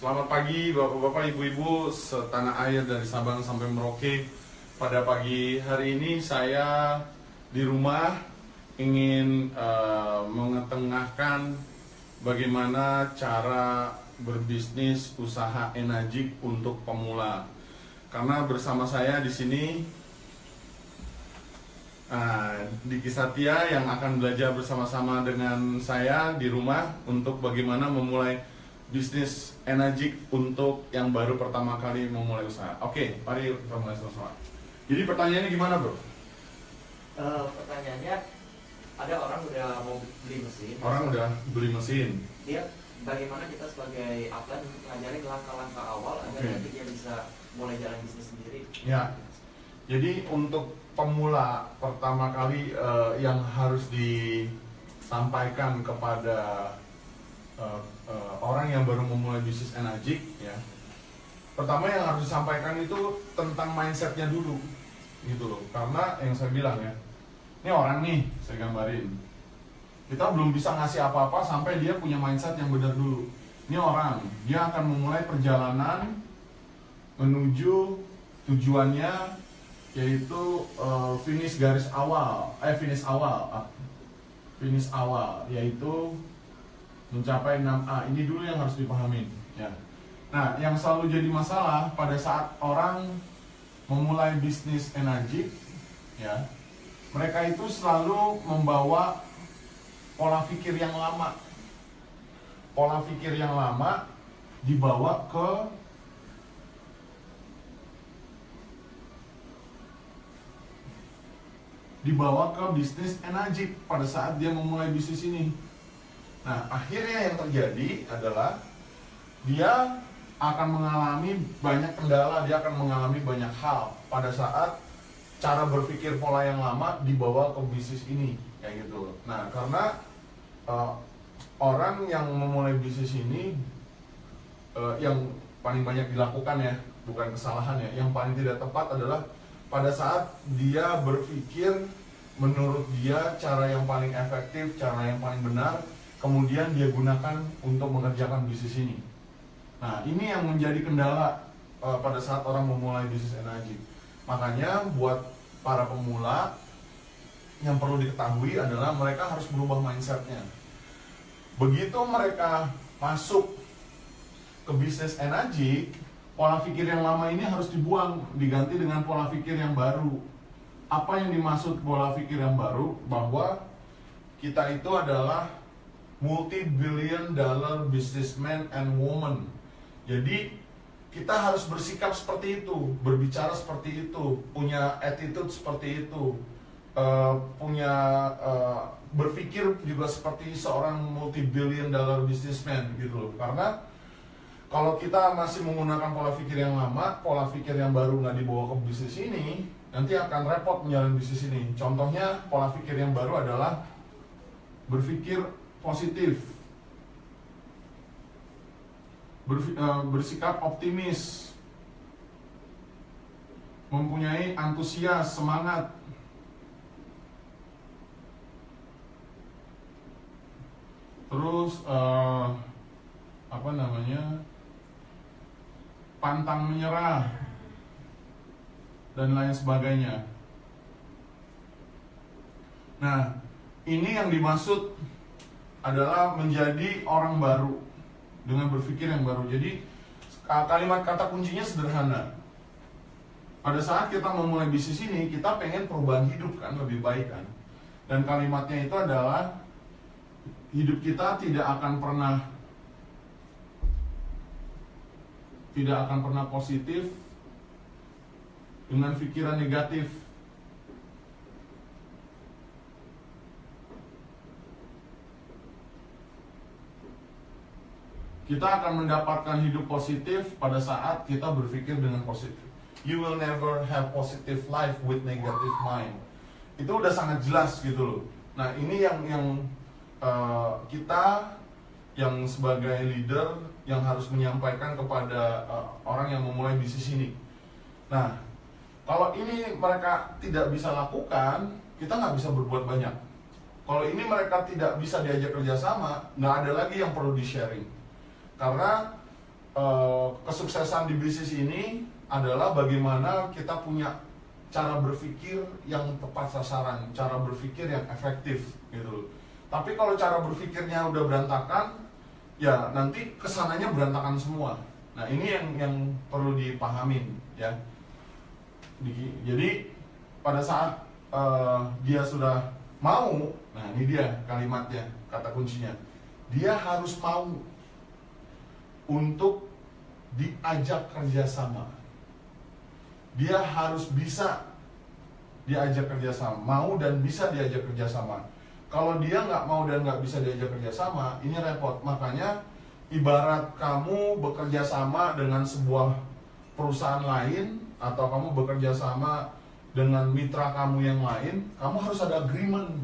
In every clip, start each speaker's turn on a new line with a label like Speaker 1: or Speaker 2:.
Speaker 1: Selamat pagi Bapak-bapak, Ibu-ibu setanah air dari Sabang sampai Merauke. Pada pagi hari ini saya di rumah ingin mengetengahkan bagaimana cara berbisnis usaha Enagic untuk pemula. Karena bersama saya di sini Diki Satya yang akan belajar bersama-sama dengan saya di rumah untuk bagaimana memulai bisnis Enagic untuk yang baru pertama kali memulai usaha. Oke, mari kita mulai sama-sama. Jadi pertanyaannya gimana, bro?
Speaker 2: Pertanyaannya, ada orang udah mau beli mesin.
Speaker 1: Orang udah beli mesin.
Speaker 2: Dia bagaimana kita sebagai upline untuk ngajarin langkah-langkah awal agar nanti dia bisa mulai jalan bisnis sendiri?
Speaker 1: Ya. Jadi untuk pemula pertama kali yang harus disampaikan kepada orang yang baru memulai bisnis Enagic, ya. Pertama yang harus disampaikan itu tentang mindsetnya dulu, gitu loh. Karena yang saya bilang ya, ini orang nih, saya gambarin. Kita belum bisa ngasih apa-apa sampai dia punya mindset yang benar dulu. Ini orang, dia akan memulai perjalanan menuju tujuannya, yaitu finish awal, yaitu mencapai 6A. Ini dulu yang harus dipahami, ya. Nah, yang selalu jadi masalah pada saat orang memulai bisnis Enagic, ya, mereka itu selalu membawa pola pikir yang lama. Pola pikir yang lama dibawa ke bisnis Enagic pada saat dia memulai bisnis ini. Nah, akhirnya yang terjadi adalah dia akan mengalami banyak kendala, dia akan mengalami banyak hal pada saat cara berpikir pola yang lama dibawa ke bisnis ini, kayak gitu. Nah, karena orang yang memulai bisnis ini yang paling banyak dilakukan ya, bukan kesalahan ya, yang paling tidak tepat adalah pada saat dia berpikir menurut dia cara yang paling efektif, cara yang paling benar, kemudian dia gunakan untuk mengerjakan bisnis ini. Nah, ini yang menjadi kendala pada saat orang memulai bisnis Enagic. Makanya buat para pemula yang perlu diketahui adalah mereka harus berubah mindsetnya. Begitu mereka masuk ke bisnis Enagic, pola pikir yang lama ini harus dibuang, diganti dengan pola pikir yang baru. Apa yang dimaksud pola pikir yang baru? Bahwa kita itu adalah multi-billion dollar businessman and woman. Jadi kita harus bersikap seperti itu, berbicara seperti itu, punya attitude seperti itu, berpikir juga seperti seorang multi-billion dollar businessman gitu loh. Karena kalau kita masih menggunakan pola pikir yang lama, pola pikir yang baru nggak dibawa ke bisnis ini, nanti akan repot menjalani bisnis ini. Contohnya pola pikir yang baru adalah berpikir positif, bersikap optimis, mempunyai antusias, semangat. Terus pantang menyerah dan lain sebagainya. Nah, ini yang dimaksud adalah menjadi orang baru dengan berpikir yang baru. Jadi kalimat kata kuncinya sederhana. Pada saat kita memulai bisnis ini, kita pengen perubahan hidup kan, lebih baik kan. Dan kalimatnya itu adalah hidup kita tidak akan pernah positif dengan pikiran negatif. Kita akan mendapatkan hidup positif pada saat kita berpikir dengan positif. You will never have positive life with negative mind. Itu udah sangat jelas gitu loh. Nah, ini yang kita yang sebagai leader yang harus menyampaikan kepada orang yang memulai bisnis ini. Nah, kalau ini mereka tidak bisa lakukan, kita nggak bisa berbuat banyak. Kalau ini mereka tidak bisa diajak kerjasama, nggak ada lagi yang perlu di-sharing. Karena kesuksesan di bisnis ini adalah bagaimana kita punya cara berpikir yang tepat sasaran, cara berpikir yang efektif gitu. Tapi kalau cara berpikirnya udah berantakan, ya nanti kesananya berantakan semua. Nah ini yang perlu dipahamin ya. Jadi pada saat dia sudah mau, nah ini dia kalimatnya, kata kuncinya, dia harus mau untuk diajak kerjasama. Dia harus bisa diajak kerjasama, mau dan bisa diajak kerjasama. Kalau dia nggak mau dan nggak bisa diajak kerjasama, ini repot. Makanya ibarat kamu bekerja sama dengan sebuah perusahaan lain, atau kamu bekerja sama dengan mitra kamu yang lain, kamu harus ada agreement,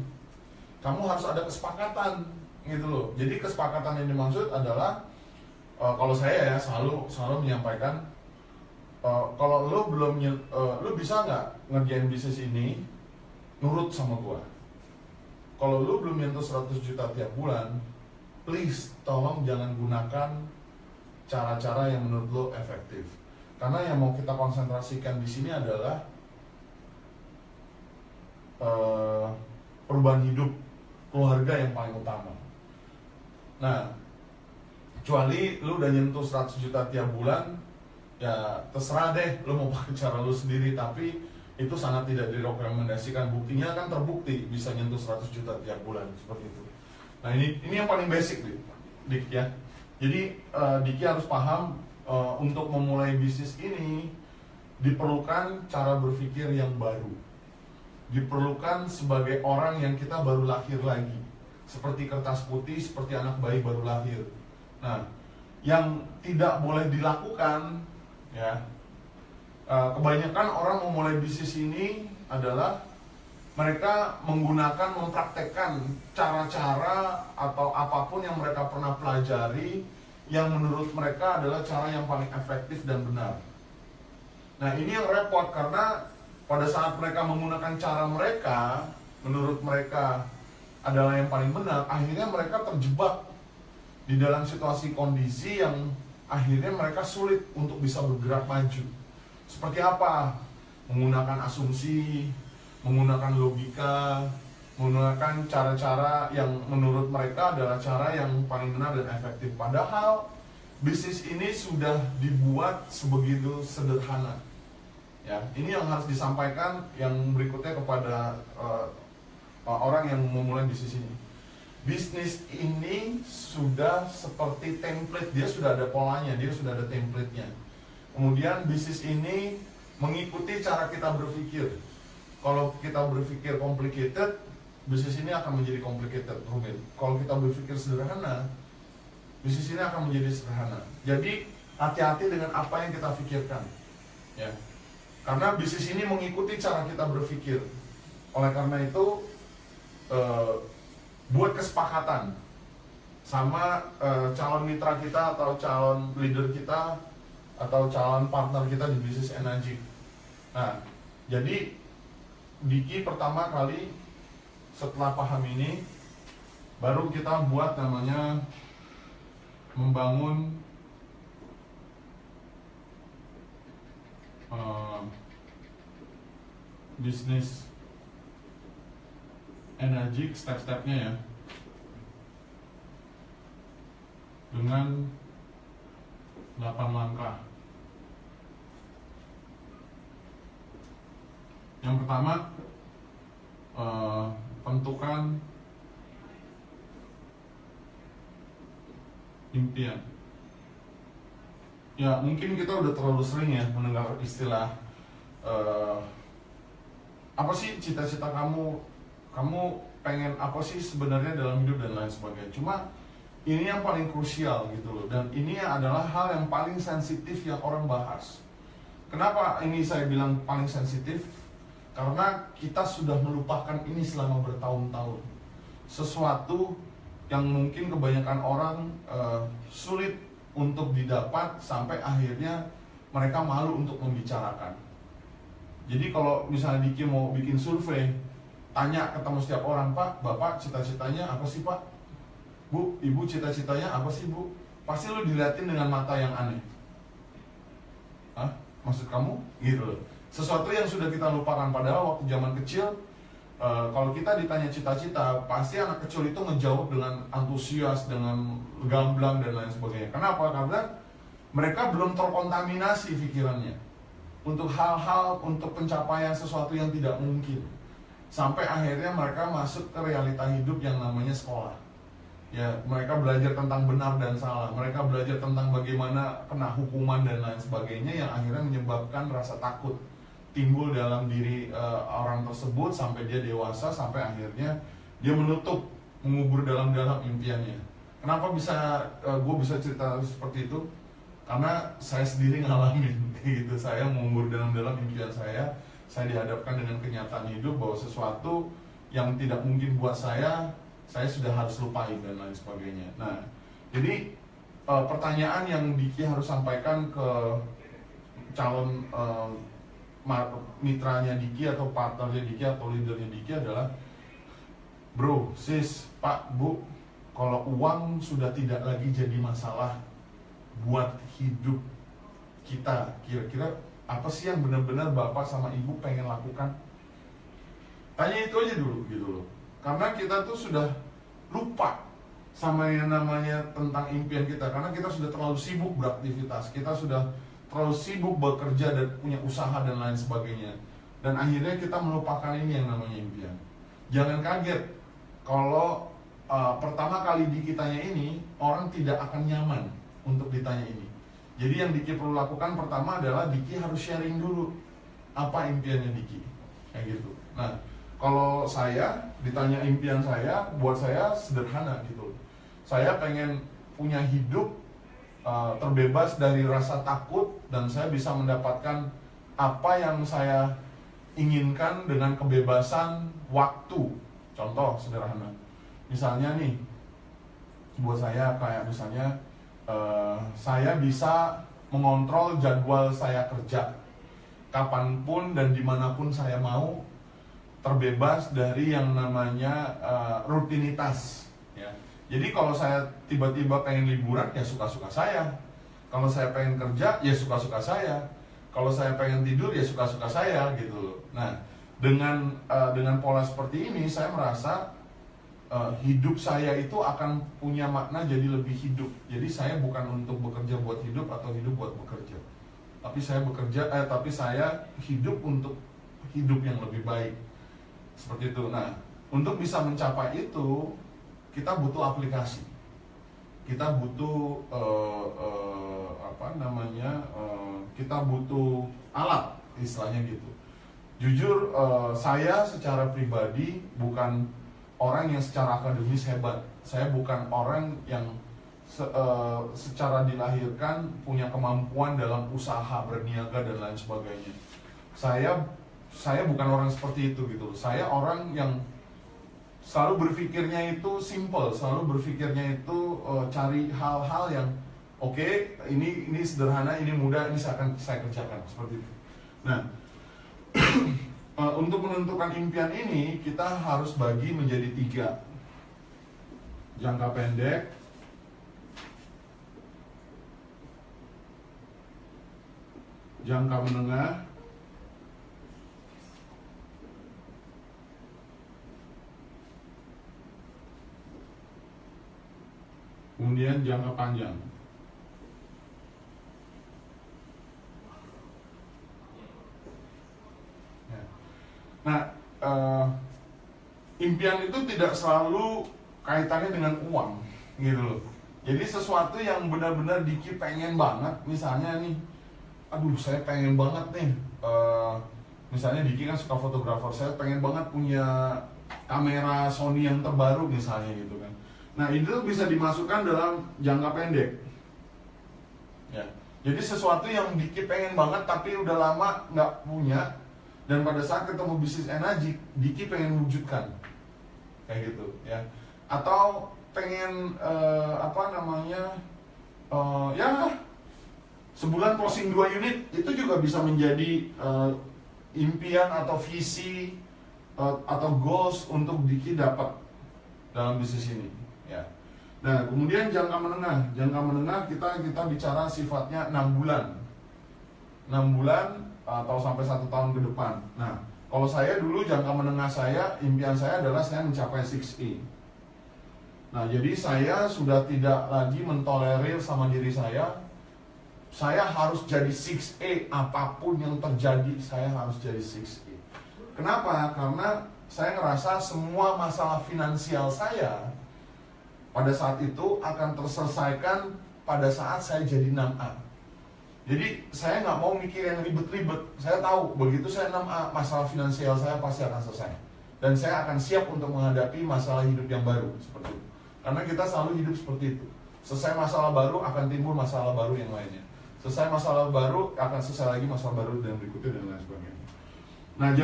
Speaker 1: kamu harus ada kesepakatan gitu loh. Jadi kesepakatan yang dimaksud adalah kalau saya ya selalu menyampaikan, kalau lo belum lo bisa nggak ngerjain bisnis ini nurut sama gua. Kalau lo belum nyentuh 100 juta tiap bulan, please tolong jangan gunakan cara-cara yang menurut lo efektif. Karena yang mau kita konsentrasikan di sini adalah perubahan hidup keluarga yang paling utama. Nah, kecuali lu udah nyentuh 100 juta tiap bulan, ya terserah deh lu mau pakai cara lu sendiri, tapi itu sangat tidak direkomendasikan. Buktinya kan terbukti bisa nyentuh 100 juta tiap bulan seperti itu. Nah ini yang paling basic Dik ya. Jadi Diki harus paham untuk memulai bisnis ini diperlukan cara berpikir yang baru. Diperlukan sebagai orang yang kita baru lahir lagi, seperti kertas putih, seperti anak bayi baru lahir. Nah, yang tidak boleh dilakukan ya, kebanyakan orang memulai bisnis ini adalah mereka mempraktekkan cara-cara atau apapun yang mereka pernah pelajari yang menurut mereka adalah cara yang paling efektif dan benar. Nah ini yang repot, karena pada saat mereka menggunakan cara mereka, menurut mereka adalah yang paling benar, akhirnya mereka terjebak di dalam situasi kondisi yang akhirnya mereka sulit untuk bisa bergerak maju. Seperti apa? Menggunakan asumsi, menggunakan logika, menggunakan cara-cara yang menurut mereka adalah cara yang paling benar dan efektif. Padahal bisnis ini sudah dibuat sebegitu sederhana. Ya, ini yang harus disampaikan yang berikutnya kepada orang yang memulai bisnis ini. Bisnis ini sudah seperti template, dia sudah ada polanya, dia sudah ada template-nya. Kemudian bisnis ini mengikuti cara kita berpikir. Kalau kita berpikir complicated, bisnis ini akan menjadi complicated, rumit. Kalau kita berpikir sederhana, bisnis ini akan menjadi sederhana. Jadi hati-hati dengan apa yang kita pikirkan, ya. Karena bisnis ini mengikuti cara kita berpikir. Oleh karena itu, buat kesepakatan sama calon mitra kita atau calon leader kita atau calon partner kita di bisnis energi. Nah, jadi Diki pertama kali setelah paham ini, baru kita buat namanya membangun bisnis energi, step-stepnya ya, dengan 8 langkah. Yang pertama, tentukan impian. Ya mungkin kita udah terlalu sering ya mendengar istilah apa sih cita-cita kamu pengen apa sih sebenarnya dalam hidup dan lain sebagainya. Cuma ini yang paling krusial gitu loh, dan ini adalah hal yang paling sensitif yang orang bahas. Kenapa ini saya bilang paling sensitif? Karena kita sudah melupakan ini selama bertahun-tahun. Sesuatu yang mungkin kebanyakan orang sulit untuk didapat sampai akhirnya mereka malu untuk membicarakan. Jadi kalau misalnya Diki mau bikin survei, tanya ketemu setiap orang, Pak, Bapak cita-citanya apa sih Pak? Bu, Ibu cita-citanya apa sih Bu? pasti lu diliatin dengan mata yang aneh. Hah? Maksud kamu? Gitu loh. Sesuatu yang sudah kita lupakan, padahal waktu zaman kecil, kalau kita ditanya cita-cita, pasti anak kecil itu ngejawab dengan antusias, dengan gamblang dan lain sebagainya. Kenapa? Karena mereka belum terkontaminasi pikirannya untuk hal-hal, untuk pencapaian sesuatu yang tidak mungkin. Sampai akhirnya mereka masuk ke realita hidup yang namanya sekolah. Ya, mereka belajar tentang benar dan salah, mereka belajar tentang bagaimana kena hukuman dan lain sebagainya, yang akhirnya menyebabkan rasa takut timbul dalam diri orang tersebut sampai dia dewasa, sampai akhirnya dia menutup, mengubur dalam-dalam impiannya. Kenapa bisa gue bisa cerita seperti itu? Karena saya sendiri ngalamin gitu. Saya mengubur dalam-dalam impian saya dihadapkan dengan kenyataan hidup bahwa sesuatu yang tidak mungkin buat saya sudah harus lupain dan lain sebagainya. Nah, jadi pertanyaan yang Diki harus sampaikan ke calon mitranya Diki atau partnernya Diki atau leadernya Diki adalah, bro, sis, pak, bu, kalau uang sudah tidak lagi jadi masalah buat hidup kita, kira-kira apa sih yang benar-benar bapak sama ibu pengen lakukan? Tanya itu aja dulu gitu loh. Karena kita tuh sudah lupa sama yang namanya tentang impian kita, karena kita sudah terlalu sibuk beraktivitas, kita sudah terlalu sibuk bekerja dan punya usaha dan lain sebagainya, dan akhirnya kita melupakan ini yang namanya impian. Jangan kaget kalau pertama kali ditanya ini, orang tidak akan nyaman untuk ditanya ini. Jadi yang Diki perlu lakukan pertama adalah Diki harus sharing dulu apa impiannya Diki, kayak gitu. Nah, kalau saya ditanya impian saya, buat saya sederhana gitu. Saya pengen punya hidup terbebas dari rasa takut, dan saya bisa mendapatkan apa yang saya inginkan dengan kebebasan waktu. Contoh sederhana, misalnya nih, buat saya kayak misalnya saya bisa mengontrol jadwal saya kerja kapanpun dan dimanapun saya mau, terbebas dari yang namanya rutinitas ya. Jadi kalau saya tiba-tiba pengen liburan, ya suka-suka saya. Kalau saya pengen kerja, ya suka-suka saya. Kalau saya pengen tidur, ya suka-suka saya gitu loh. Nah, dengan pola seperti ini, saya merasa hidup saya itu akan punya makna jadi lebih hidup. Jadi saya bukan untuk bekerja buat hidup atau hidup buat bekerja. Tapi saya hidup untuk hidup yang lebih baik. Seperti itu. Nah, untuk bisa mencapai itu, kita butuh aplikasi. Kita butuh kita butuh alat, istilahnya gitu. Jujur, saya secara pribadi bukan orang yang secara akademis hebat. Saya bukan orang yang secara dilahirkan punya kemampuan dalam usaha, berniaga dan lain sebagainya. Saya bukan orang seperti itu gitu. Saya orang yang selalu berpikirnya itu simple, selalu berpikirnya itu cari hal-hal yang oke, ini sederhana, ini mudah, ini akan saya kerjakan seperti itu. Nah, untuk menentukan impian ini kita harus bagi menjadi 3. Jangka pendek, jangka menengah, kemudian jangka panjang. Nah, impian itu tidak selalu kaitannya dengan uang, gitu loh. Jadi sesuatu yang benar-benar Diki pengen banget, misalnya nih, aduh saya pengen banget nih, misalnya Diki kan suka fotografer, saya pengen banget punya kamera Sony yang terbaru misalnya gitu kan. Nah, itu bisa dimasukkan dalam jangka pendek. Ya. Jadi sesuatu yang Diki pengen banget tapi udah lama nggak punya, dan pada saat ketemu bisnis energi, Diki pengen wujudkan, kayak gitu, ya. Atau pengen ya sebulan closing 2 unit, itu juga bisa menjadi impian atau visi atau goals untuk Diki dapat dalam bisnis ini, ya. Nah, kemudian jangka menengah kita bicara sifatnya 6 bulan. 6 bulan atau sampai 1 tahun ke depan. Nah, kalau saya dulu jangka menengah saya, impian saya adalah saya mencapai 6A. Nah, jadi saya sudah tidak lagi mentolerir sama diri saya harus jadi 6A, apapun yang terjadi saya harus jadi 6A. Kenapa? Karena saya ngerasa semua masalah finansial saya pada saat itu akan terselesaikan pada saat saya jadi 6A. Jadi saya nggak mau mikir yang ribet-ribet. Saya tahu begitu saya 6A, masalah finansial saya pasti akan selesai. Dan saya akan siap untuk menghadapi masalah hidup yang baru seperti itu. Karena kita selalu hidup seperti itu. Selesai masalah baru akan timbul masalah baru yang lainnya. Selesai masalah baru akan selesai lagi masalah baru dan berikutnya dan lain sebagainya. Nah,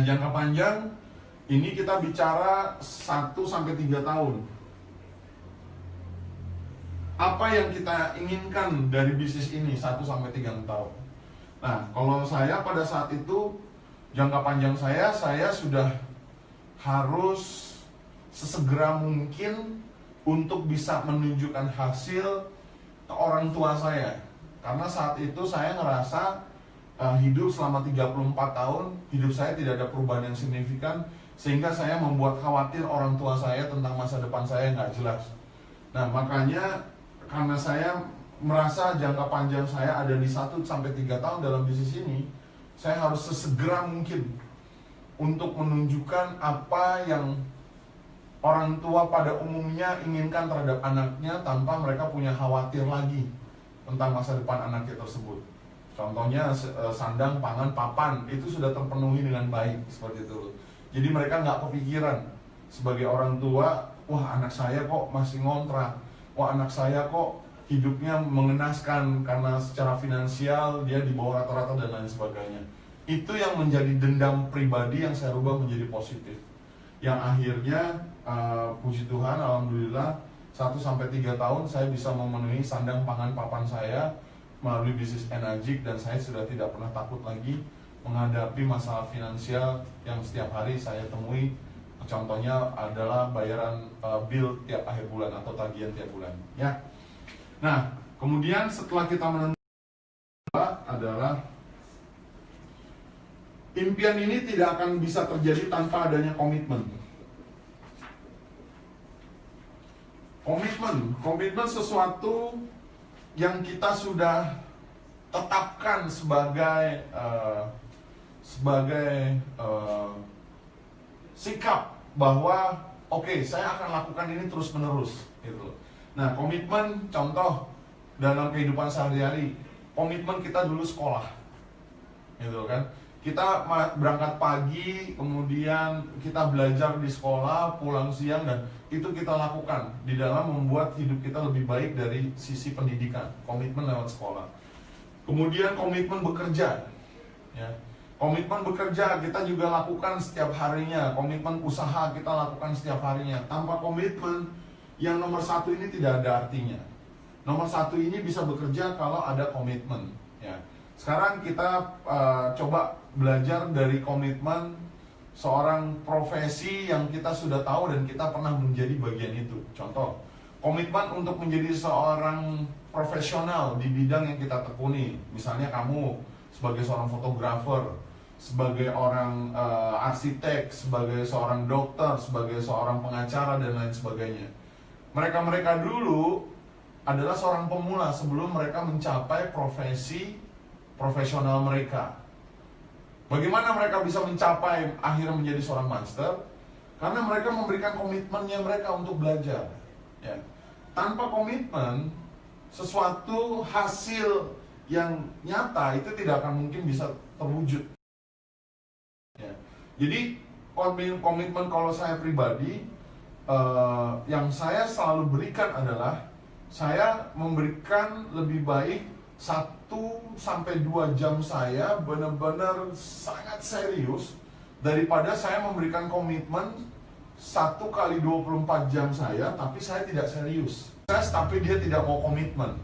Speaker 1: jangka panjang ini kita bicara 1-3 tahun. Apa yang kita inginkan dari bisnis ini 1-3 tahun? Nah, kalau saya pada saat itu jangka panjang saya sudah harus sesegera mungkin untuk bisa menunjukkan hasil ke orang tua saya. Karena saat itu saya ngerasa hidup selama 34 tahun, hidup saya tidak ada perubahan yang signifikan, sehingga saya membuat khawatir orang tua saya tentang masa depan saya nggak jelas. Nah, makanya karena saya merasa jangka panjang saya ada di 1-3 tahun dalam bisnis ini, saya harus sesegera mungkin untuk menunjukkan apa yang orang tua pada umumnya inginkan terhadap anaknya tanpa mereka punya khawatir lagi tentang masa depan anaknya tersebut. Contohnya sandang, pangan, papan itu sudah terpenuhi dengan baik seperti itu. Jadi mereka nggak kepikiran sebagai orang tua, wah anak saya kok masih ngontrak, wah anak saya kok hidupnya mengenaskan karena secara finansial dia di bawah rata-rata dan lain sebagainya. Itu yang menjadi dendam pribadi yang saya rubah menjadi positif. Yang akhirnya puji Tuhan, alhamdulillah 1-3 tahun saya bisa memenuhi sandang, pangan, papan saya melalui bisnis Enagic, dan saya sudah tidak pernah takut lagi menghadapi masalah finansial yang setiap hari saya temui. Contohnya adalah bayaran bill tiap akhir bulan atau tagihan tiap bulan, ya. Nah, kemudian setelah kita menentukan adalah impian ini tidak akan bisa terjadi tanpa adanya komitmen. Komitmen sesuatu yang kita sudah tetapkan sebagai sikap bahwa oke, saya akan lakukan ini terus menerus gitu. Nah, komitmen contoh dalam kehidupan sehari-hari, komitmen kita dulu sekolah gitu kan. Kita berangkat pagi, kemudian kita belajar di sekolah, pulang siang, dan itu kita lakukan di dalam membuat hidup kita lebih baik dari sisi pendidikan. Komitmen lewat sekolah. Kemudian komitmen bekerja, ya. Komitmen bekerja kita juga lakukan setiap harinya. Komitmen usaha kita lakukan setiap harinya. Tanpa komitmen, yang nomor 1 ini tidak ada artinya. Nomor 1 ini bisa bekerja kalau ada komitmen, ya. Sekarang kita coba belajar dari komitmen seorang profesi yang kita sudah tahu dan kita pernah menjadi bagian itu. Contoh, komitmen untuk menjadi seorang profesional di bidang yang kita tekuni. Misalnya kamu sebagai seorang fotografer, sebagai orang arsitek, sebagai seorang dokter, sebagai seorang pengacara dan lain sebagainya. Mereka dulu adalah seorang pemula sebelum mereka mencapai profesi profesional mereka. Bagaimana mereka bisa mencapai akhirnya menjadi seorang master? Karena mereka memberikan komitmennya mereka untuk belajar, ya. Tanpa komitmen, sesuatu hasil yang nyata itu tidak akan mungkin bisa terwujud, ya. Jadi komitmen kalau saya pribadi, yang saya selalu berikan adalah saya memberikan lebih baik 1-2 jam saya benar-benar sangat serius daripada saya memberikan komitmen 1 kali 24 jam saya tapi saya tidak serius. Tapi dia tidak mau komitmen.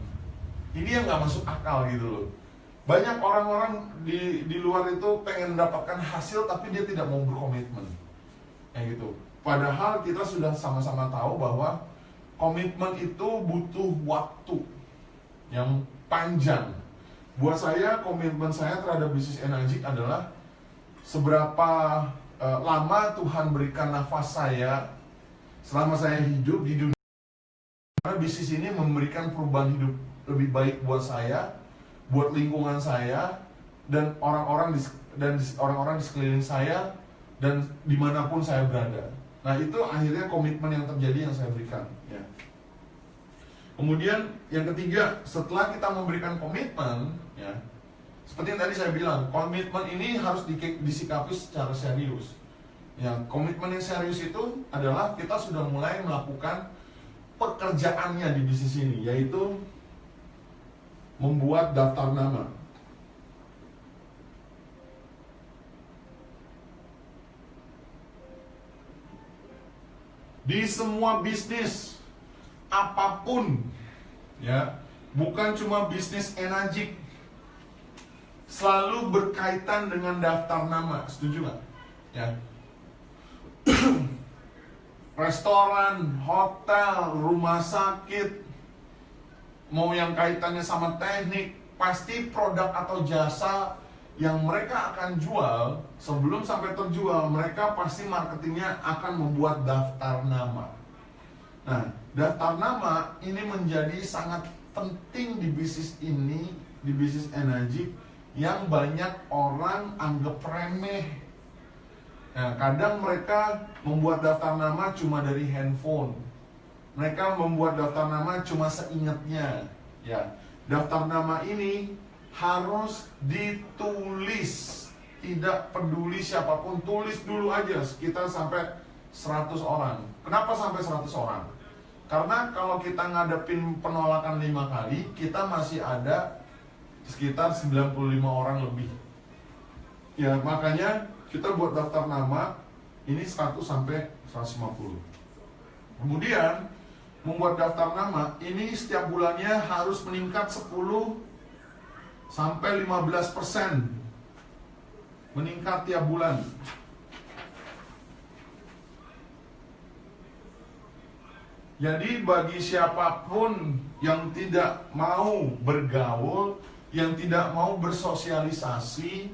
Speaker 1: Ini yang nggak masuk akal gitu loh. Banyak orang-orang di luar itu pengen mendapatkan hasil tapi dia tidak mau berkomitmen. Kayak gitu. Padahal kita sudah sama-sama tahu bahwa komitmen itu butuh waktu yang panjang. Buat saya, komitmen saya terhadap bisnis Enagic adalah seberapa lama Tuhan berikan nafas saya selama saya hidup di dunia. Karena bisnis ini memberikan perubahan hidup lebih baik buat saya, buat lingkungan saya, dan orang-orang di sekeliling saya, dan dimanapun saya berada. Nah, itu akhirnya komitmen yang terjadi yang saya berikan. Ya. Kemudian yang ketiga, setelah kita memberikan komitmen, ya, seperti yang tadi saya bilang, komitmen ini harus disikapi secara serius. Ya, komitmen yang serius itu adalah kita sudah mulai melakukan pekerjaannya di bisnis ini, yaitu membuat daftar nama. Di semua bisnis apapun, ya, bukan cuma bisnis Enagic, selalu berkaitan dengan daftar nama. Setuju nggak? Ya. Restoran, hotel, rumah sakit, mau yang kaitannya sama teknik, pasti produk atau jasa yang mereka akan jual, sebelum sampai terjual, mereka pasti marketingnya akan membuat daftar nama. Nah, daftar nama ini menjadi sangat penting di bisnis ini, di bisnis Enagic, yang banyak orang anggap remeh. Nah, kadang mereka membuat daftar nama cuma dari handphone. Mereka membuat daftar nama cuma seingatnya. Ya, daftar nama ini harus ditulis, tidak peduli siapapun, tulis dulu aja sekitar sampai 100 orang. Kenapa sampai 100 orang? Karena kalau kita ngadepin penolakan 5 kali, kita masih ada sekitar 95 orang lebih. Ya, makanya kita buat daftar nama ini 100 sampai 150. Kemudian membuat daftar nama ini setiap bulannya harus meningkat 10 sampai 15%, meningkat tiap bulan. Jadi bagi siapapun yang tidak mau bergaul, yang tidak mau bersosialisasi,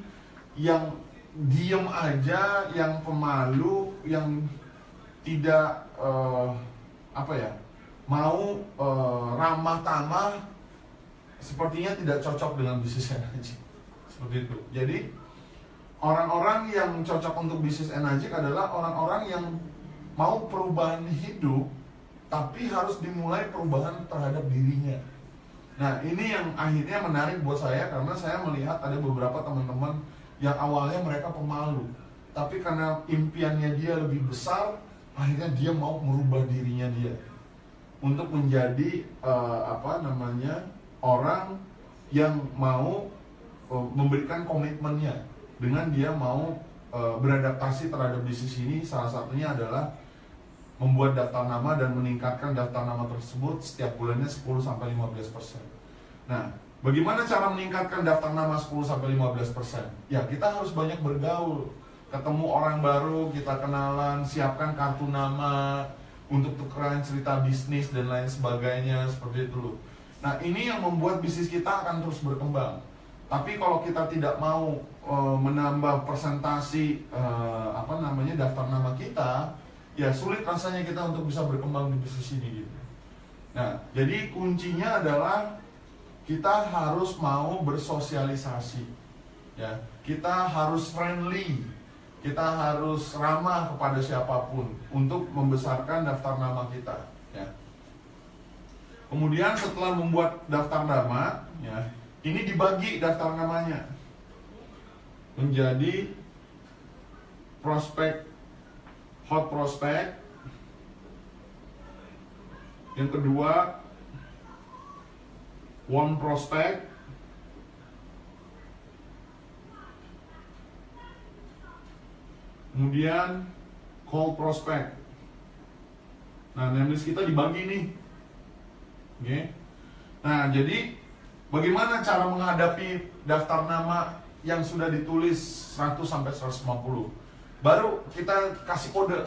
Speaker 1: yang diem aja, yang pemalu, yang tidak mau ramah tamah, sepertinya tidak cocok dengan bisnis Enagic. Seperti itu. Jadi orang-orang yang cocok untuk bisnis Enagic adalah orang-orang yang mau perubahan hidup, tapi harus dimulai perubahan terhadap dirinya. Nah, ini yang akhirnya menarik buat saya, karena saya melihat ada beberapa teman-teman yang awalnya mereka pemalu, tapi karena impiannya dia lebih besar, akhirnya dia mau merubah dirinya dia untuk menjadi orang yang mau memberikan komitmennya dengan dia mau beradaptasi terhadap bisnis ini. Salah satunya adalah membuat daftar nama dan meningkatkan daftar nama tersebut setiap bulannya 10-15%. Nah, bagaimana cara meningkatkan daftar nama 10-15%? Ya, kita harus banyak bergaul, ketemu orang baru, kita kenalan, siapkan kartu nama untuk tukeran cerita bisnis dan lain sebagainya, seperti itu loh. Nah, ini yang membuat bisnis kita akan terus berkembang. Tapi kalau kita tidak mau menambah persentasi daftar nama kita, ya sulit rasanya kita untuk bisa berkembang di bisnis ini gitu. Nah, jadi kuncinya adalah kita harus mau bersosialisasi. Ya, kita harus friendly. Kita harus ramah kepada siapapun untuk membesarkan daftar nama kita, ya. Kemudian setelah membuat daftar nama, ya, ini dibagi daftar namanya menjadi prospek, hot prospect. Yang kedua, warm prospect. Kemudian cold prospect. Nah, namelist kita dibagi nih. Oke. Nah, jadi bagaimana cara menghadapi daftar nama yang sudah ditulis 100 sampai 150? Baru kita kasih kode.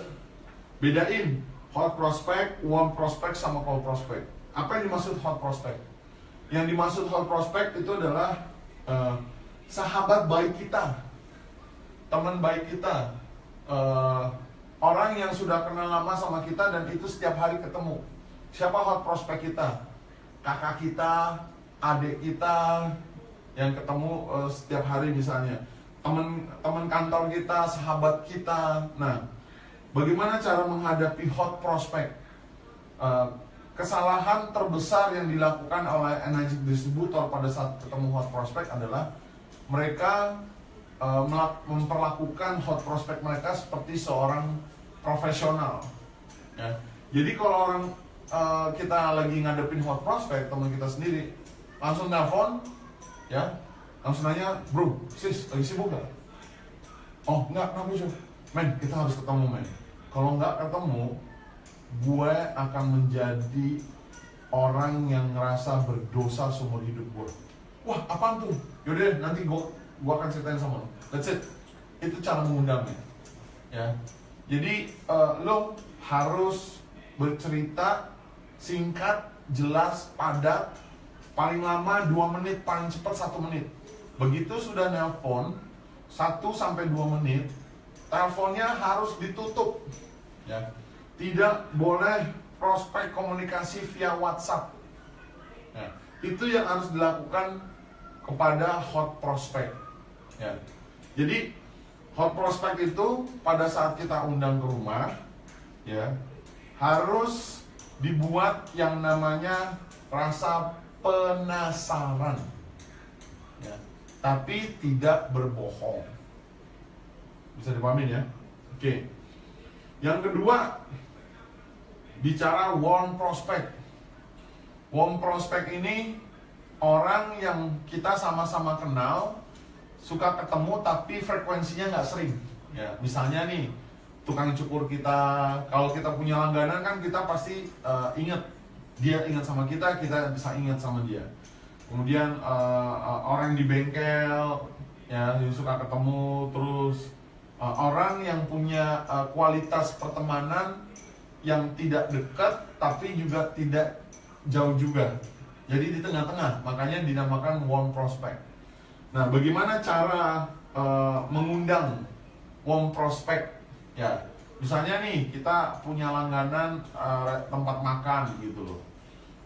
Speaker 1: Bedain hot prospect, warm prospect sama cold prospect. Apa yang dimaksud hot prospect? Yang dimaksud hot prospect itu adalah sahabat baik kita, teman baik kita, orang yang sudah kenal lama sama kita dan itu setiap hari ketemu. Siapa hot prospect kita? Kakak kita, adik kita yang ketemu setiap hari misalnya, teman kantor kita, sahabat kita. Nah, bagaimana cara menghadapi hot prospect? Kesalahan terbesar yang dilakukan oleh energy distributor pada saat ketemu hot prospect adalah mereka memperlakukan hot prospect mereka seperti seorang profesional. Ya. Jadi kalau orang kita lagi ngadepin hot prospect, teman kita sendiri, langsung telepon, ya, langsung nanya, bro, sis, lagi sibuk gak? Oh, enggak, kenapa sih? Men, kita harus ketemu, men. Kalau nggak ketemu, gue akan menjadi orang yang ngerasa berdosa seumur hidup gue. Wah, apaan tuh? Yaudah, nanti gue akan ceritain sama lo. That's it. Itu cara mengundangnya. Ya. Jadi lo harus bercerita singkat, jelas, padat, paling lama 2 menit, paling cepat 1 menit. Begitu sudah nelpon 1-2 menit, teleponnya harus ditutup. Ya. Tidak boleh prospek komunikasi via WhatsApp. Ya. Itu yang harus dilakukan kepada hot prospect. Ya. Jadi hot prospect itu pada saat kita undang ke rumah, ya, harus dibuat yang namanya rasa penasaran, ya, tapi tidak berbohong. Bisa dipahami ya? Oke. Yang kedua, bicara warm prospect. Warm prospect ini orang yang kita sama-sama kenal, suka ketemu tapi frekuensinya nggak sering. Ya, misalnya nih, tukang cukur kita, kalau kita punya langganan kan kita pasti ingat, dia ingat sama kita bisa ingat sama dia. Kemudian orang di bengkel, ya, yang suka ketemu terus. Orang yang punya kualitas pertemanan yang tidak dekat tapi juga tidak jauh juga, jadi di tengah-tengah, makanya dinamakan warm prospect. Nah, bagaimana cara mengundang warm prospect? Ya, misalnya nih kita punya langganan tempat makan gitu loh,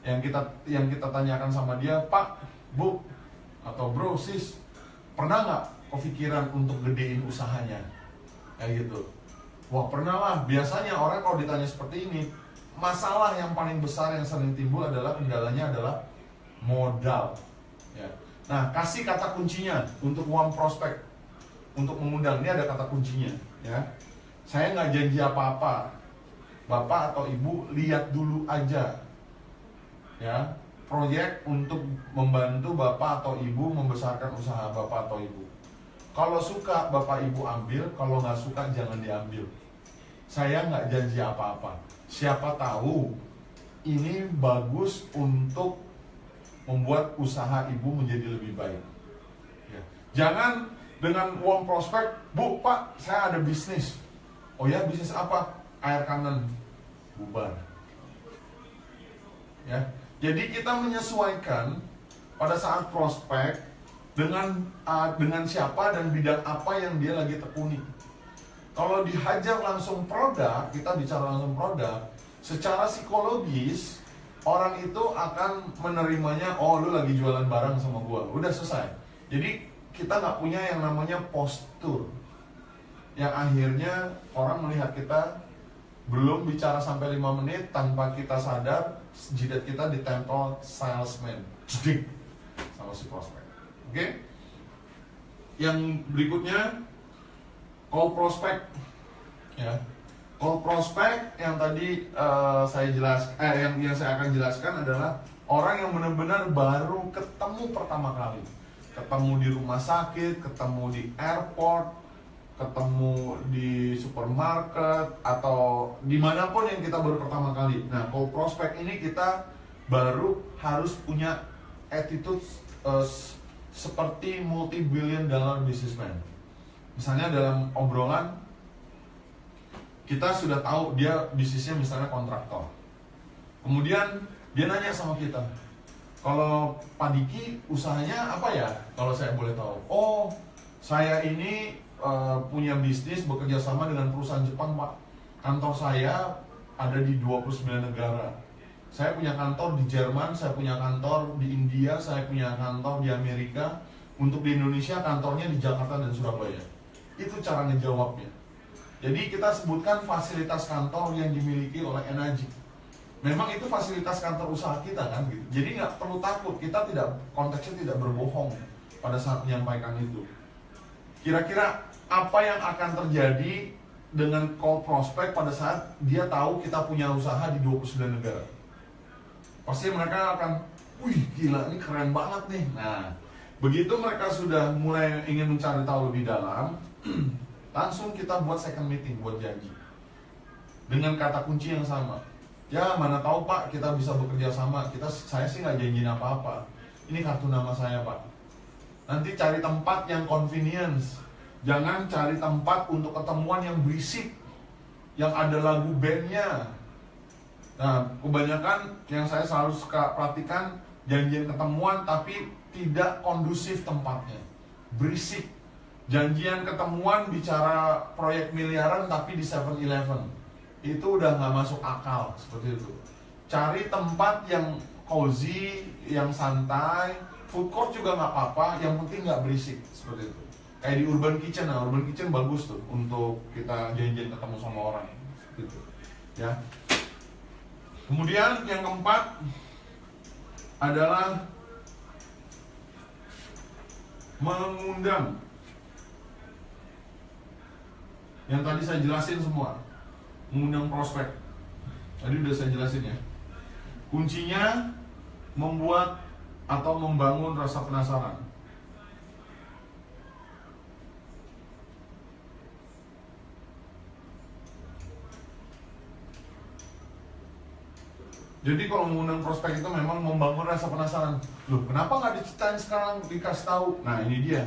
Speaker 1: yang kita tanyakan sama dia, Pak, Bu, atau Bro, Sis, pernah nggak kepikiran untuk gedein usahanya? Kayak gitu. Wah, pernah lah. Biasanya orang kalau ditanya seperti ini, masalah yang paling besar yang sering timbul adalah kendalanya adalah modal. Ya. Nah, kasih kata kuncinya untuk warm prospect, untuk mengundang. Ini ada kata kuncinya. Ya. Saya nggak janji apa-apa. Bapak atau Ibu lihat dulu aja. Ya, proyek untuk membantu Bapak atau Ibu membesarkan usaha Bapak atau Ibu. Kalau suka Bapak Ibu ambil, kalau nggak suka jangan diambil. Saya nggak janji apa-apa. Siapa tahu ini bagus untuk membuat usaha Ibu menjadi lebih baik. Ya. Jangan dengan warm prospect, Bu, Pak, saya ada bisnis. Oh ya, bisnis apa? Air kanan. Bubar. Ya. Jadi kita menyesuaikan pada saat prospek dengan siapa dan bidang apa yang dia lagi tekuni. Kalau dihajar langsung produk, kita bicara langsung produk, secara psikologis orang itu akan menerimanya, oh lu lagi jualan barang sama gua, udah selesai. Jadi kita nggak punya yang namanya postur, yang akhirnya orang melihat kita belum bicara sampai 5 menit tanpa kita sadar jidat kita ditempel salesman, jedik, sama si prospek. Oke. Yang berikutnya call prospect. Ya. Call prospect yang tadi yang saya akan jelaskan adalah orang yang benar-benar baru ketemu pertama kali. Ketemu di rumah sakit, ketemu di airport, ketemu di supermarket atau dimanapun yang kita baru pertama kali. Nah, call prospect ini kita baru harus punya attitude seperti multi-billion dollar businessman. Misalnya dalam obrolan, kita sudah tahu dia bisnisnya misalnya kontraktor. Kemudian dia nanya sama kita, kalau Pak Diki usahanya apa ya? Kalau saya boleh tahu. Oh, saya ini punya bisnis bekerja sama dengan perusahaan Jepang, Pak. Kantor saya ada di 29 negara. Saya punya kantor di Jerman, saya punya kantor di India, saya punya kantor di Amerika. Untuk di Indonesia kantornya di Jakarta dan Surabaya. Itu cara ngejawabnya. Jadi kita sebutkan fasilitas kantor yang dimiliki oleh Enagic. Memang itu fasilitas kantor usaha kita kan gitu. Jadi nggak perlu takut, kita tidak, konteksnya tidak berbohong pada saat menyampaikan itu. Kira-kira apa yang akan terjadi dengan call prospect pada saat dia tahu kita punya usaha di 29 negara? Pasti mereka akan, wih gila ini keren banget nih. Nah, begitu mereka sudah mulai ingin mencari tahu lebih dalam, langsung kita buat second meeting, buat janji dengan kata kunci yang sama. Ya mana tahu Pak, kita bisa bekerja sama. Saya sih nggak janjiin apa-apa. Ini kartu nama saya Pak. Nanti cari tempat yang convenience. Jangan cari tempat untuk ketemuan yang berisik, yang ada lagu bandnya. Nah, kebanyakan yang saya selalu suka perhatikan, janjian ketemuan tapi tidak kondusif tempatnya, berisik. Janjian ketemuan bicara proyek miliaran tapi di 7-Eleven. Itu udah nggak masuk akal seperti itu. Cari tempat yang cozy, yang santai. Food court juga nggak apa-apa, yang penting nggak berisik seperti itu. Kayak di Urban Kitchen, nah Urban Kitchen bagus tuh untuk kita janjian ketemu sama orang, gitu. Ya. Kemudian yang keempat adalah mengundang. Yang tadi saya jelasin semua. Mengundang prospek. Tadi udah saya jelasin ya. Kuncinya membuat atau membangun rasa penasaran. Jadi kalau mengundang prospek itu memang membangun rasa penasaran. Loh, kenapa nggak diceritain sekarang, dikasih tahu? Nah ini dia.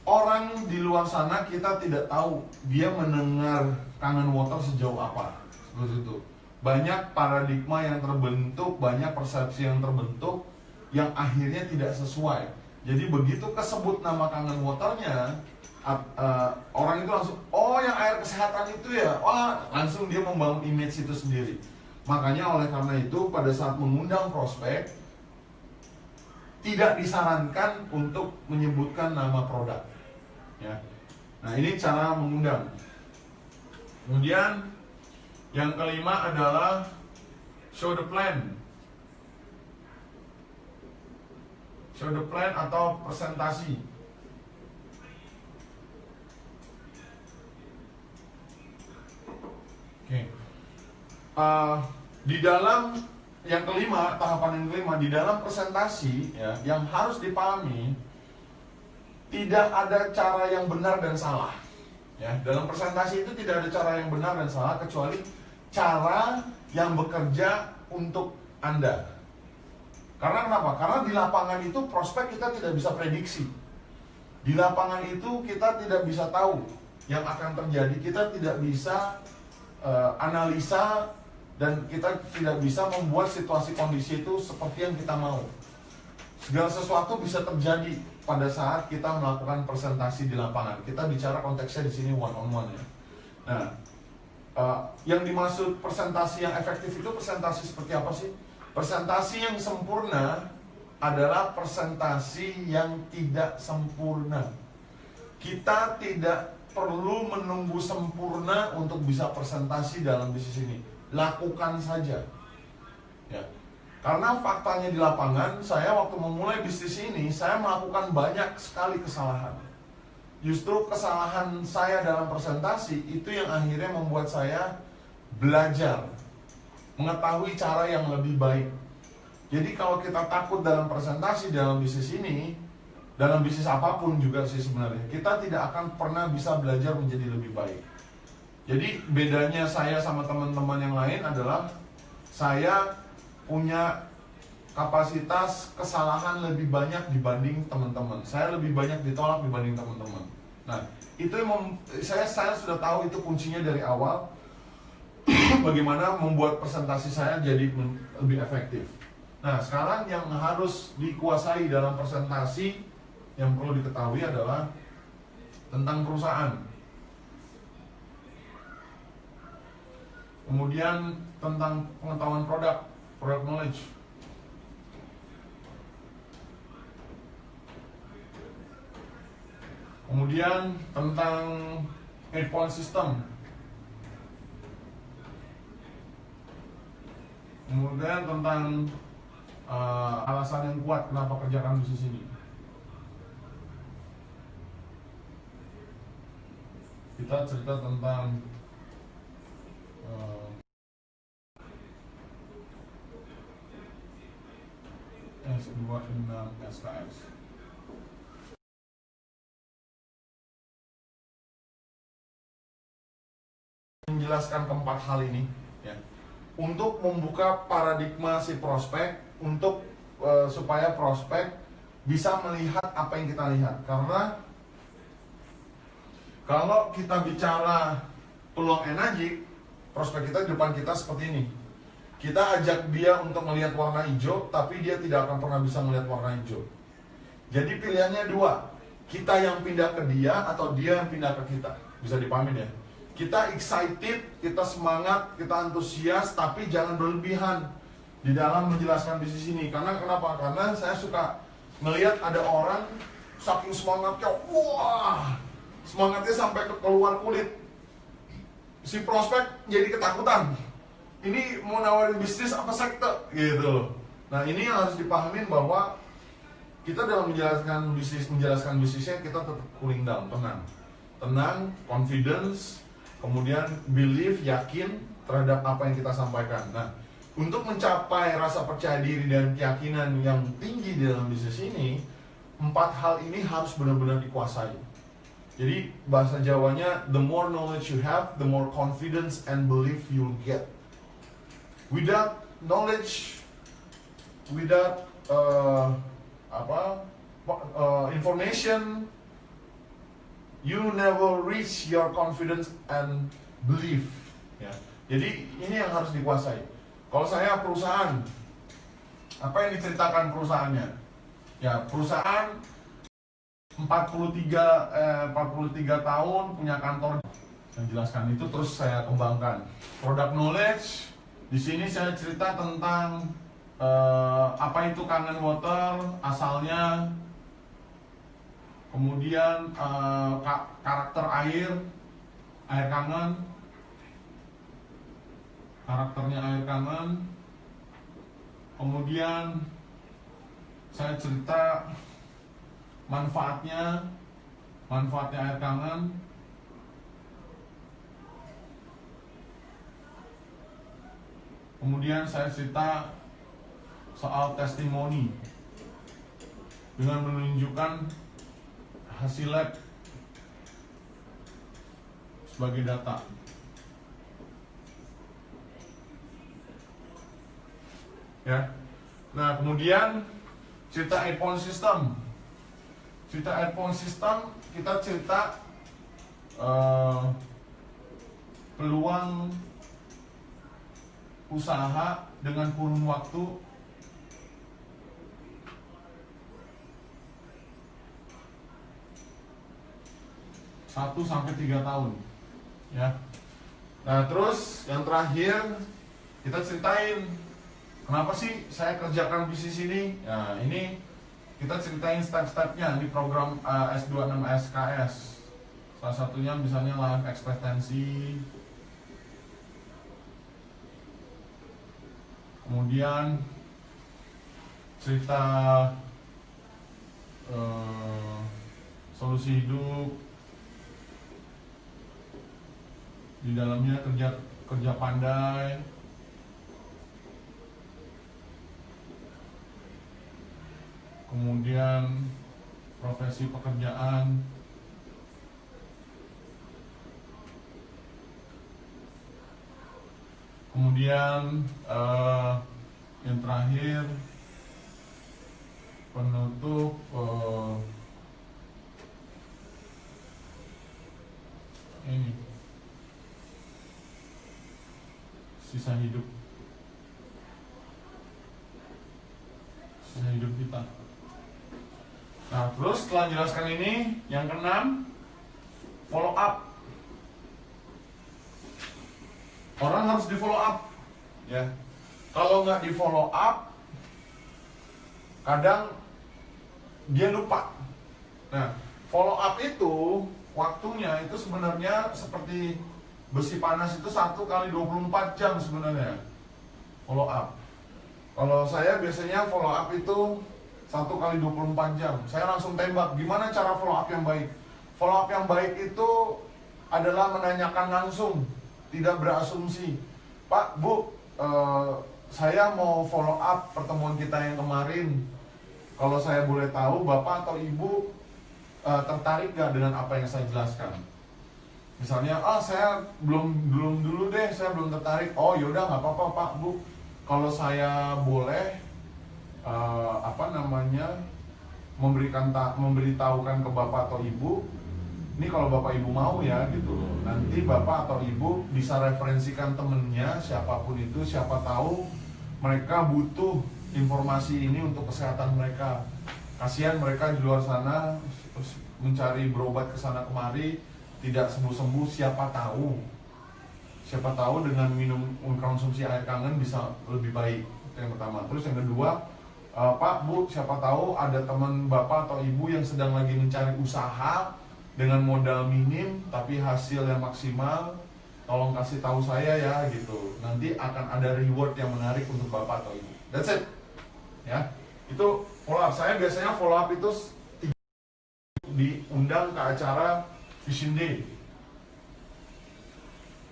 Speaker 1: Orang di luar sana kita tidak tahu dia mendengar Kangen Water sejauh apa. Seperti itu. Banyak paradigma yang terbentuk, banyak persepsi yang terbentuk yang akhirnya tidak sesuai. Jadi begitu kesebut nama Kangen Waternya, orang itu langsung, oh yang air kesehatan itu ya, wah langsung dia membangun image itu sendiri. Makanya oleh karena itu pada saat mengundang prospek tidak disarankan untuk menyebutkan nama produk. Ya. Nah ini cara mengundang. Kemudian yang kelima adalah show the plan. Show the plan atau presentasi. Oke. Di dalam yang kelima, tahapan yang kelima, di dalam presentasi ya, yang harus dipahami, tidak ada cara yang benar dan salah. Ya, dalam presentasi itu tidak ada cara yang benar dan salah kecuali cara yang bekerja untuk Anda. Karena kenapa? Karena di lapangan itu prospek kita tidak bisa prediksi. Di lapangan itu kita tidak bisa tahu yang akan terjadi. Kita tidak bisa analisa dan kita tidak bisa membuat situasi kondisi itu seperti yang kita mau. Segala sesuatu bisa terjadi pada saat kita melakukan presentasi di lapangan. Kita bicara konteksnya di sini one on one ya. Nah, yang dimaksud presentasi yang efektif itu presentasi seperti apa sih? Presentasi yang sempurna adalah presentasi yang tidak sempurna. Kita tidak perlu menunggu sempurna untuk bisa presentasi dalam bisnis ini. Lakukan saja. Ya. Karena faktanya di lapangan, saya waktu memulai bisnis ini, saya melakukan banyak sekali kesalahan. Justru kesalahan saya dalam presentasi itu yang akhirnya membuat saya belajar, mengetahui cara yang lebih baik. Jadi kalau kita takut dalam presentasi dalam bisnis ini, dalam bisnis apapun juga sih sebenarnya, kita tidak akan pernah bisa belajar menjadi lebih baik. Jadi bedanya saya sama teman-teman yang lain adalah saya punya kapasitas kesalahan lebih banyak dibanding teman-teman. Saya lebih banyak ditolak dibanding teman-teman. Nah, itu yang saya sudah tahu itu kuncinya dari awal. Bagaimana membuat presentasi saya jadi lebih efektif. Nah, sekarang yang harus dikuasai dalam presentasi yang perlu diketahui adalah tentang perusahaan. Kemudian tentang pengetahuan produk knowledge. Kemudian tentang 8-point system. Kemudian tentang alasan yang kuat kenapa kerjakan bisnis ini. Kita cerita tentang S26 SKS. Menjelaskan keempat hal ini, ya, untuk membuka paradigma si prospek, untuk supaya prospek bisa melihat apa yang kita lihat. Karena kalau kita bicara peluang energi, prospek kita di depan kita seperti ini. Kita ajak dia untuk melihat warna hijau, tapi dia tidak akan pernah bisa melihat warna hijau. Jadi pilihannya dua, kita yang pindah ke dia atau dia yang pindah ke kita. Bisa dipahamin ya? Kita excited, kita semangat, kita antusias, tapi jangan berlebihan di dalam menjelaskan bisnis ini. Karena kenapa? Karena saya suka melihat ada orang saking semangatnya, wah, semangatnya sampai keluar kulit. Si prospek jadi ketakutan. Ini mau nawarin bisnis apa sekte gitu. Nah, ini yang harus dipahamin bahwa kita dalam menjelaskan bisnisnya kita tetap cooling down, tenang, confidence, kemudian belief, yakin terhadap apa yang kita sampaikan. Nah, untuk mencapai rasa percaya diri dan keyakinan yang tinggi di dalam bisnis ini, 4 hal ini harus benar-benar dikuasai. Jadi bahasa Jawanya, the more knowledge you have, the more confidence and belief you'll get. Without knowledge, without information, you never reach your confidence and belief. Ya. Jadi ini yang harus dikuasai. Kalau saya perusahaan, apa yang diceritakan perusahaannya? Ya, perusahaan 43 tahun punya kantor. Yang jelaskan itu terus saya kembangkan. Product knowledge. Di sini saya cerita tentang apa itu kangen water, asalnya, kemudian karakter air kangen, karakternya air kangen, kemudian saya cerita manfaatnya air kangen. Kemudian saya cerita soal testimoni dengan menunjukkan hasil lab sebagai data. Ya. Nah, kemudian cerita 8-point system. Cerita 8-point system, kita cerita peluang usaha dengan kurun waktu 1-3 tahun, ya. Nah, terus yang terakhir kita ceritain kenapa sih saya kerjakan bisnis ini. Nah, ini kita ceritain step-stepnya di program S26 SKS. Salah satunya misalnya life expectancy. Kemudian cerita solusi hidup, di dalamnya kerja pandai, kemudian profesi pekerjaan, kemudian yang terakhir penutup Ini sisa hidup kita. Nah, terus setelah jelaskan ini, yang keenam, follow up. Orang harus di follow up, ya. Kalau nggak di follow up, kadang dia lupa. Nah, follow up itu waktunya itu sebenarnya seperti besi panas, itu 1 kali 24 jam sebenarnya follow up. Kalau saya biasanya follow up itu 1 kali 24 jam. Saya langsung tembak. Gimana cara follow up yang baik? Follow up yang baik itu adalah menanyakan langsung, tidak berasumsi. Pak, Bu, saya mau follow up pertemuan kita yang kemarin. Kalau saya boleh tahu, Bapak atau Ibu tertarik gak dengan apa yang saya jelaskan? Misalnya, saya belum dulu deh, saya belum tertarik. Oh yaudah, nggak apa-apa Pak, Bu. Kalau saya boleh memberitahukan ke Bapak atau Ibu, ini kalau Bapak Ibu mau ya gitu loh. Nanti Bapak atau Ibu bisa referensikan temennya, siapapun itu, siapa tahu mereka butuh informasi ini untuk kesehatan mereka. Kasihan mereka di luar sana mencari berobat ke sana kemari, tidak sembuh-sembuh. Siapa tahu dengan mengkonsumsi air kangen bisa lebih baik. Itu yang pertama. Terus yang kedua, Pak, Bu, siapa tahu ada teman Bapak atau Ibu yang sedang lagi mencari usaha dengan modal minim tapi hasil yang maksimal. Tolong kasih tahu saya ya gitu. Nanti akan ada reward yang menarik untuk Bapak atau Ibu. That's it. Ya. Itu follow up. Saya biasanya follow up itu diundang ke acara Vision Day.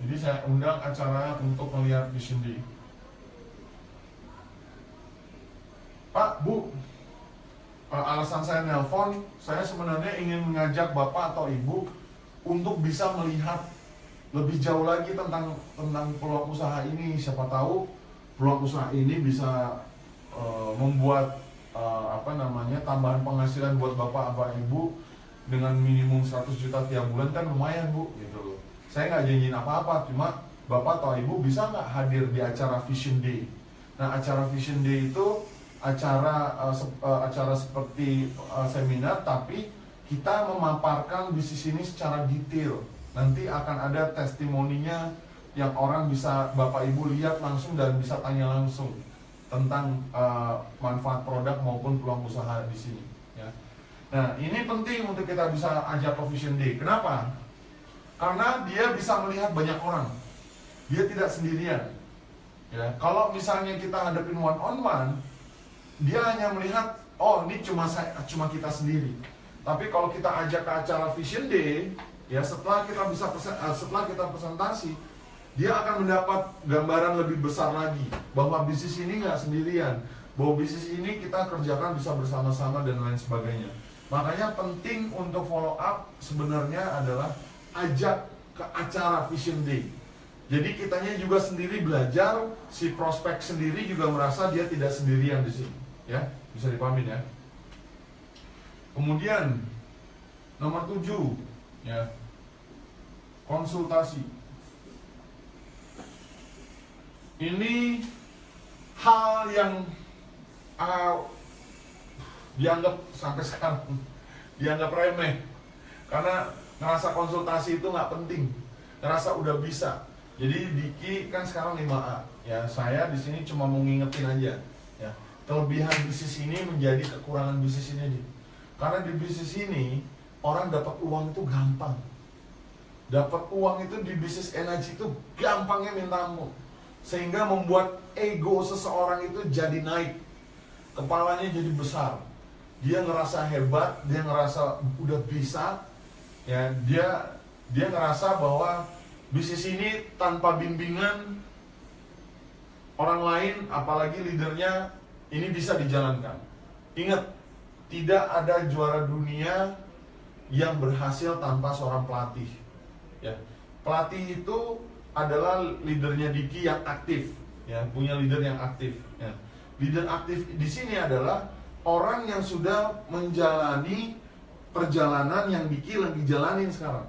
Speaker 1: Jadi saya undang acara untuk melihat Vision Day. Pak, Bu, alasan saya nelpon, saya sebenarnya ingin mengajak Bapak atau Ibu untuk bisa melihat lebih jauh lagi tentang peluang usaha ini. Siapa tahu peluang usaha ini bisa membuat tambahan penghasilan buat Bapak atau Ibu dengan minimum 100 juta tiap bulan, kan lumayan Bu, gitu loh. Saya nggak janjiin apa-apa, cuma Bapak atau Ibu bisa nggak hadir di acara Vision Day. Nah, acara Vision Day itu acara seperti seminar, tapi kita memaparkan bisnis ini secara detail. Nanti akan ada testimoninya yang orang bisa Bapak Ibu lihat langsung dan bisa tanya langsung tentang manfaat produk maupun peluang usaha di sini. Ya. Nah, ini penting untuk kita bisa ajak ke Vision Day. Kenapa? Karena dia bisa melihat banyak orang. Dia tidak sendirian. Ya, kalau misalnya kita hadapin one on one, dia hanya melihat, oh ini cuma kita sendiri. Tapi kalau kita ajak ke acara Vision Day, ya setelah kita presentasi, dia akan mendapat gambaran lebih besar lagi bahwa bisnis ini nggak sendirian, bahwa bisnis ini kita kerjakan bisa bersama-sama dan lain sebagainya. Makanya penting untuk follow up sebenarnya adalah ajak ke acara Vision Day. Jadi kitanya juga sendiri belajar, si prospek sendiri juga merasa dia tidak sendirian di sini. Ya, bisa dipahamin ya. Kemudian nomor 7 ya, konsultasi. Ini hal yang dianggap sampai sekarang dianggap remeh, karena ngerasa konsultasi itu nggak penting, ngerasa udah bisa. Jadi Diki kan sekarang 5A, ya saya di sini cuma mau ngingetin aja, ya kelebihan bisnis ini menjadi kekurangan bisnis ini aja. Karena di bisnis ini orang dapat uang itu gampang, dapat uang itu di bisnis energi itu gampangnya minta ampun, sehingga membuat ego seseorang itu jadi naik, kepalanya jadi besar, dia ngerasa hebat, dia ngerasa udah bisa, ya dia ngerasa bahwa bisnis ini tanpa bimbingan orang lain, apalagi leadernya, ini bisa dijalankan. Ingat, tidak ada juara dunia yang berhasil tanpa seorang pelatih. Ya, pelatih itu adalah leadernya Diki yang aktif, ya punya leader yang aktif. Ya. Leader aktif di sini adalah orang yang sudah menjalani perjalanan yang Diki lagi jalanin sekarang.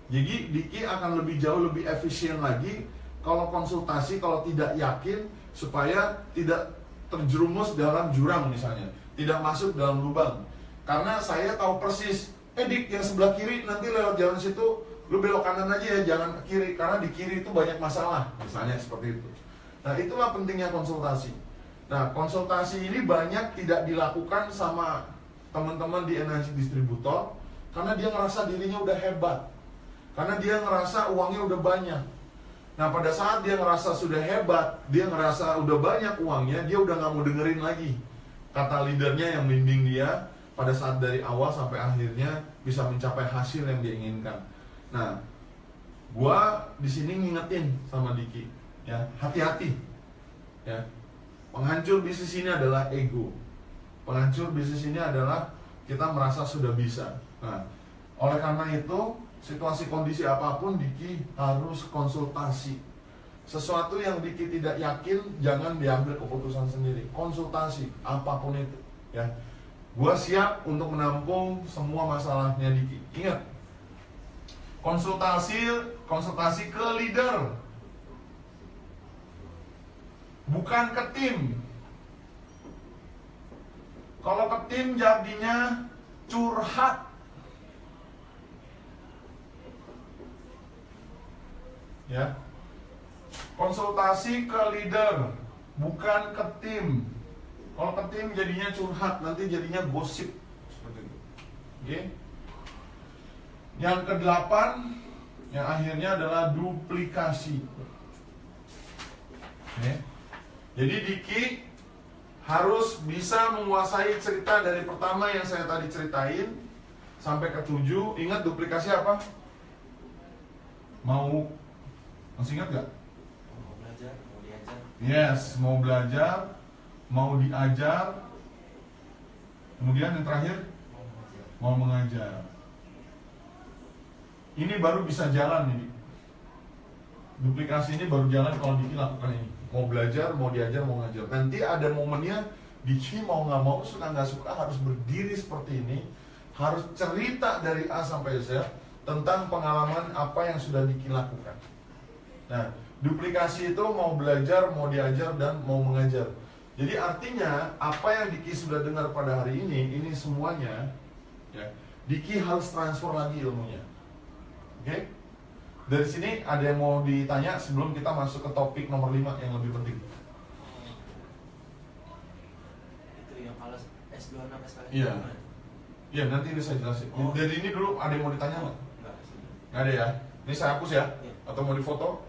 Speaker 1: Jadi Diki akan lebih jauh lebih efisien lagi kalau konsultasi, kalau tidak yakin, supaya tidak terjerumus dalam jurang misalnya, tidak masuk dalam lubang. Karena saya tahu persis, Dik, yang sebelah kiri nanti lewat jalan situ, lu belok kanan aja ya, jangan ke kiri, karena di kiri itu banyak masalah, misalnya seperti itu. Nah, itulah pentingnya konsultasi. Nah, konsultasi ini banyak tidak dilakukan sama teman-teman di energi distributor, karena dia ngerasa dirinya udah hebat, karena dia ngerasa uangnya udah banyak. Nah, pada saat dia ngerasa sudah hebat, dia ngerasa udah banyak uangnya, dia udah nggak mau dengerin lagi kata leadernya yang bimbing dia pada saat dari awal sampai akhirnya bisa mencapai hasil yang dia inginkan. Nah, gua di sini ngingetin sama Diki, ya, hati-hati, ya. Penghancur bisnis ini adalah ego. Penghancur bisnis ini adalah kita merasa sudah bisa. Nah, oleh karena itu, situasi kondisi apapun Diki harus konsultasi. Sesuatu yang Diki tidak yakin, jangan diambil keputusan sendiri. Konsultasi apapun itu, ya. Gua siap untuk menampung semua masalahnya Diki. Ingat, konsultasi ke leader, bukan ke tim. Kalau ke tim jadinya curhat. Ya, konsultasi ke leader, bukan ke tim. Kalau ke tim jadinya curhat, nanti jadinya gosip seperti itu. Oke? Yang ke-8, yang akhirnya adalah duplikasi. Oke? Jadi Diki harus bisa menguasai cerita dari pertama yang saya tadi ceritain sampai ke-7. Ingat duplikasi apa? Masih ingat gak?
Speaker 2: Mau belajar, mau diajar.
Speaker 1: Yes, mau belajar, mau diajar. Kemudian yang terakhir, mau mengajar. Ini baru bisa jalan ini. Duplikasi ini baru jalan kalau Diki lakukan ini. Mau belajar, mau diajar, mau ngajar. Nanti ada momennya Diki mau nggak mau, suka nggak suka harus berdiri seperti ini, harus cerita dari A sampai Z tentang pengalaman apa yang sudah Diki lakukan. Nah, duplikasi itu mau belajar, mau diajar, dan mau mengajar. Jadi artinya apa yang Diki sudah dengar pada hari ini semuanya, ya, Diki harus transfer lagi ilmunya. Oke? Dari sini ada yang mau ditanya sebelum kita masuk ke topik nomor 5 yang lebih penting.
Speaker 2: Itu yang alas S2 sampai sekarang.
Speaker 1: Iya. Iya, nanti ini saya jelasin. Dari ini dulu ada yang mau ditanya nggak?
Speaker 2: Enggak sih.
Speaker 1: Nggak ada ya? Ini saya hapus ya?
Speaker 2: Iya.
Speaker 1: Atau mau difoto?